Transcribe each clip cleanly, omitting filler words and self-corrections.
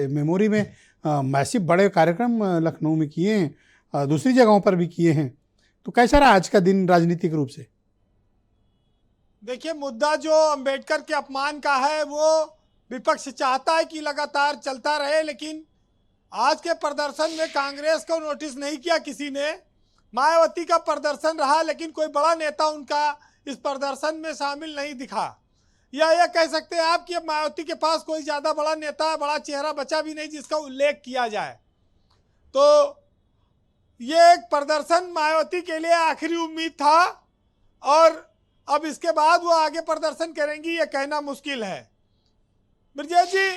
Memory में massive बड़े कार्यक्रम लखनऊ में किए हैं, दूसरी जगहों पर भी किए हैं। तो कैसा रहा आज का दिन राजनीतिक रूप से? देखिए, मुद्दा जो अंबेडकर के अपमान का है वो विपक्ष चाहता है कि लगातार चलता रहे, लेकिन आज के प्रदर्शन में कांग्रेस को नोटिस नहीं किया किसी ने। मायावती का प्रदर्शन रहा, लेकिन कोई बड़ा नेता उनका इस प्रदर्शन में शामिल नहीं दिखा। या यह कह सकते हैं आप कि अब मायावती के पास कोई ज़्यादा बड़ा नेता, बड़ा चेहरा बचा भी नहीं जिसका उल्लेख किया जाए। तो ये एक प्रदर्शन मायावती के लिए आखिरी उम्मीद था, और अब इसके बाद वो आगे प्रदर्शन करेंगी ये कहना मुश्किल है। ब्रजेश जी,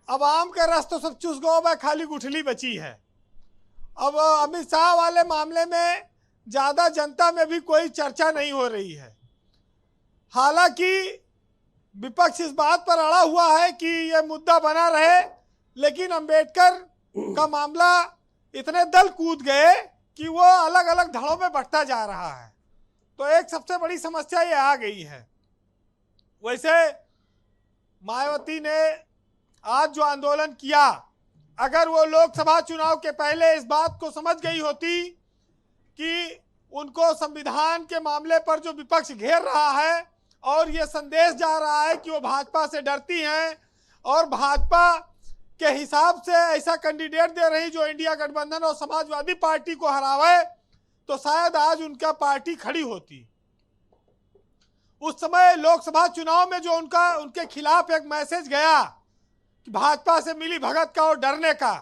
अब आम का रस तो सब चूस गो है, खाली गुठली बची है। अब अमित शाह वाले मामले में ज़्यादा जनता में भी कोई चर्चा नहीं हो रही है। हालांकि विपक्ष इस बात पर अड़ा हुआ है कि ये मुद्दा बना रहे, लेकिन अंबेडकर का मामला इतने दल कूद गए कि वो अलग अलग धड़ों में बढ़ता जा रहा है। तो एक सबसे बड़ी समस्या ये आ गई है। वैसे मायावती ने आज जो आंदोलन किया, अगर वो लोकसभा चुनाव के पहले इस बात को समझ गई होती कि उनको संविधान के मामले पर जो विपक्ष घेर रहा है और ये संदेश जा रहा है कि वो भाजपा से डरती हैं और भाजपा के हिसाब से ऐसा कैंडिडेट दे रही जो इंडिया गठबंधन और समाजवादी पार्टी को हरावे, तो शायद आज उनका पार्टी खड़ी होती। उस समय लोकसभा चुनाव में जो उनके खिलाफ एक मैसेज गया कि भाजपा से मिली भगत का और डरने का,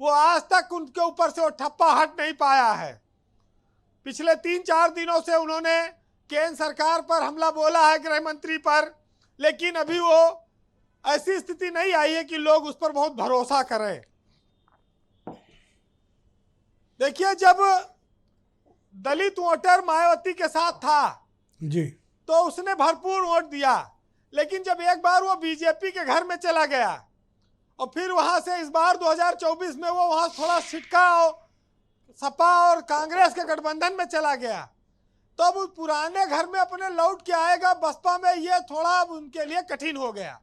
वो आज तक उनके ऊपर से वो ठप्पा हट नहीं पाया है। पिछले 3-4 दिनों से उन्होंने केंद्र सरकार पर हमला बोला है, गृह मंत्री पर, लेकिन अभी वो ऐसी स्थिति नहीं आई है कि लोग उस पर बहुत भरोसा करें। देखिए, जब दलित वोटर मायावती के साथ था जी, तो उसने भरपूर वोट दिया, लेकिन जब एक बार वो बीजेपी के घर में चला गया और फिर वहां से इस बार 2024 में वो वहां थोड़ा छिटका और सपा और कांग्रेस के गठबंधन में चला गया, तो अब उस पुराने घर में अपने लौट के आएगा बसपा में, ये थोड़ा उनके लिए कठिन हो गया।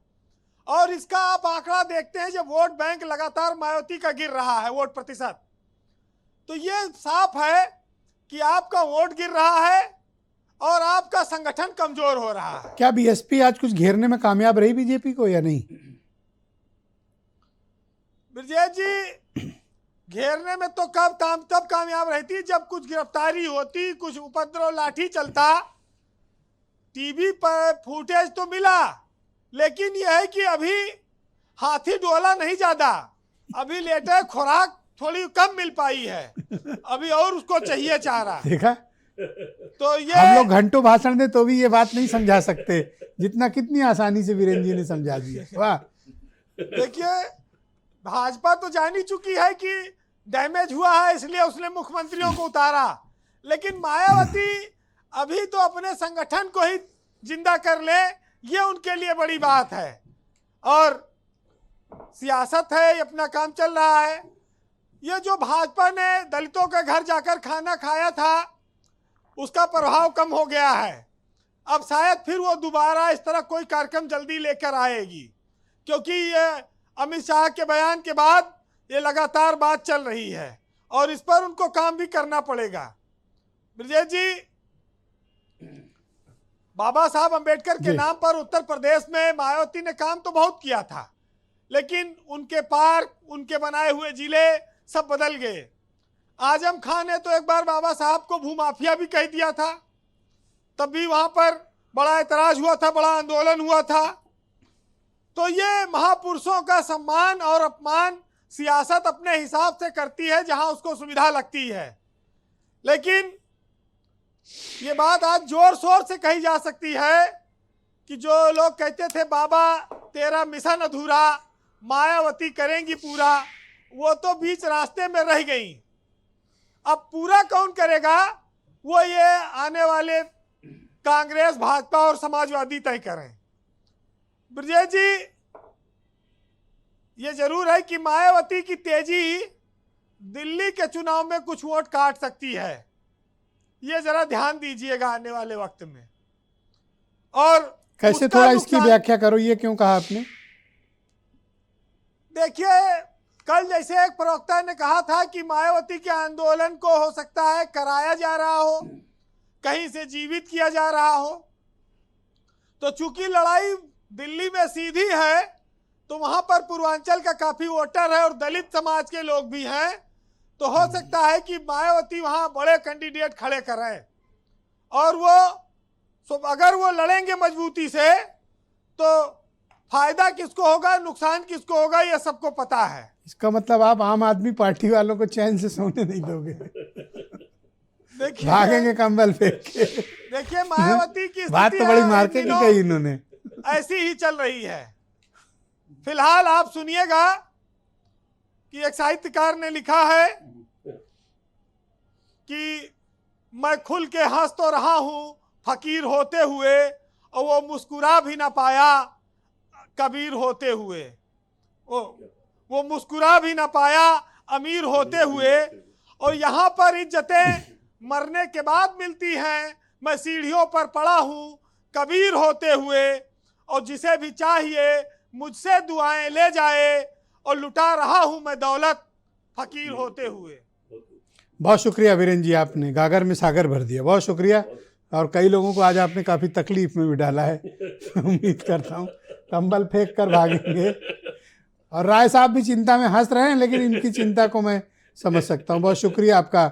और इसका आप आंकड़ा देखते हैं, जब वोट बैंक लगातार मायावती का गिर रहा है, वोट प्रतिशत, तो ये साफ है कि आपका वोट गिर रहा है और आपका संगठन कमजोर हो रहा है। क्या बीएसपी आज कुछ घेरने में कामयाब रही बीजेपी को या नहीं? ब्रजेश जी, घेरने में तो तब कामयाब रहती जब कुछ गिरफ्तारी होती, कुछ उपद्रव, लाठी चलता। टीवी पर फुटेज तो मिला, लेकिन यह है कि अभी हाथी डोला नहीं ज्यादा, अभी लेटे खुराक थोड़ी कम मिल पाई है, अभी और उसको चाहिए चारा। देखा, तो ये हम लोग घंटों भाषण दे तो भी ये बात नहीं समझा सकते जितना कितनी आसानी से वीरेंद्र जी ने समझा दिया। वाह। देखिए, भाजपा तो जान ही चुकी है कि डैमेज हुआ है, इसलिए उसने मुख्यमंत्रियों को उतारा, लेकिन मायावती अभी तो अपने संगठन को ही जिंदा कर ले, ये उनके लिए बड़ी बात है। और सियासत है, ये अपना काम चल रहा है। ये जो भाजपा ने दलितों के घर जाकर खाना खाया था, उसका प्रभाव कम हो गया है। अब शायद फिर वो दोबारा इस तरह कोई कार्यक्रम जल्दी लेकर आएगी, क्योंकि ये अमित शाह के बयान के बाद ये लगातार बात चल रही है और इस पर उनको काम भी करना पड़ेगा। ब्रजेश जी, बाबा साहब अंबेडकर के नाम पर उत्तर प्रदेश में मायावती ने काम तो बहुत किया था, लेकिन उनके पार्क, उनके बनाए हुए जिले सब बदल गए। आजम खान ने तो एक बार बाबा साहब को भूमाफिया भी कह दिया था, तब भी वहां पर बड़ा ऐतराज हुआ था, बड़ा आंदोलन हुआ था। तो ये महापुरुषों का सम्मान और अपमान सियासत अपने हिसाब से करती है जहां उसको सुविधा लगती है, लेकिन ये बात आज जोर शोर से कही जा सकती है कि जो लोग कहते थे बाबा तेरा मिशन अधूरा, मायावती करेंगी पूरा, वो तो बीच रास्ते में रह गई। अब पूरा कौन करेगा, वो ये आने वाले कांग्रेस, भाजपा और समाजवादी तय करें। ब्रजेश जी, ये जरूर है कि मायावती की तेजी दिल्ली के चुनाव में कुछ वोट काट सकती है, ये जरा ध्यान दीजिएगा आने वाले वक्त में। और कैसे, थोड़ा इसकी व्याख्या करो, ये क्यों कहा आपने? देखिए, कल जैसे एक प्रवक्ता ने कहा था कि मायावती के आंदोलन को हो सकता है कराया जा रहा हो, कहीं से जीवित किया जा रहा हो, तो चूंकि लड़ाई दिल्ली में सीधी है तो वहां पर पूर्वांचल का काफी वोटर है और दलित समाज के लोग भी हैं, तो हो सकता है कि मायावती वहां बड़े कैंडिडेट खड़े करें और अगर वो लड़ेंगे मजबूती से तो फायदा किसको होगा, नुकसान किसको होगा, ये सबको पता है। इसका मतलब आप आम आदमी पार्टी वालों को चैन से सोने नहीं दोगे, देखिए भागेंगे कंबल फेंक के। देखिए मायावती की बात तो बड़ी मार्के की कही इन्होंने। ऐसी ही चल रही है। फिलहाल आप सुनिएगा कि एक साहित्यकार ने लिखा है कि मैं खुल के हंस तो रहा हूं फकीर होते हुए, और वो मुस्कुरा भी ना पाया कबीर होते हुए। वो मुस्कुरा भी ना पाया अमीर होते हुए, और यहाँ पर इज्जतें मरने के बाद मिलती हैं। मैं सीढ़ियों पर पड़ा हूँ कबीर होते हुए, और जिसे भी चाहिए मुझसे दुआएं ले जाए, और लुटा रहा हूँ मैं दौलत फकीर होते हुए। बहुत शुक्रिया वीरेंद्र जी, आपने गागर में सागर भर दिया, बहुत शुक्रिया। और कई लोगों को आज आपने काफ़ी तकलीफ में भी डाला है। उम्मीद करता हूँ कंबल फेंक कर भागेंगे। और राय साहब भी चिंता में हंस रहे हैं, लेकिन इनकी चिंता को मैं समझ सकता हूँ। बहुत शुक्रिया आपका।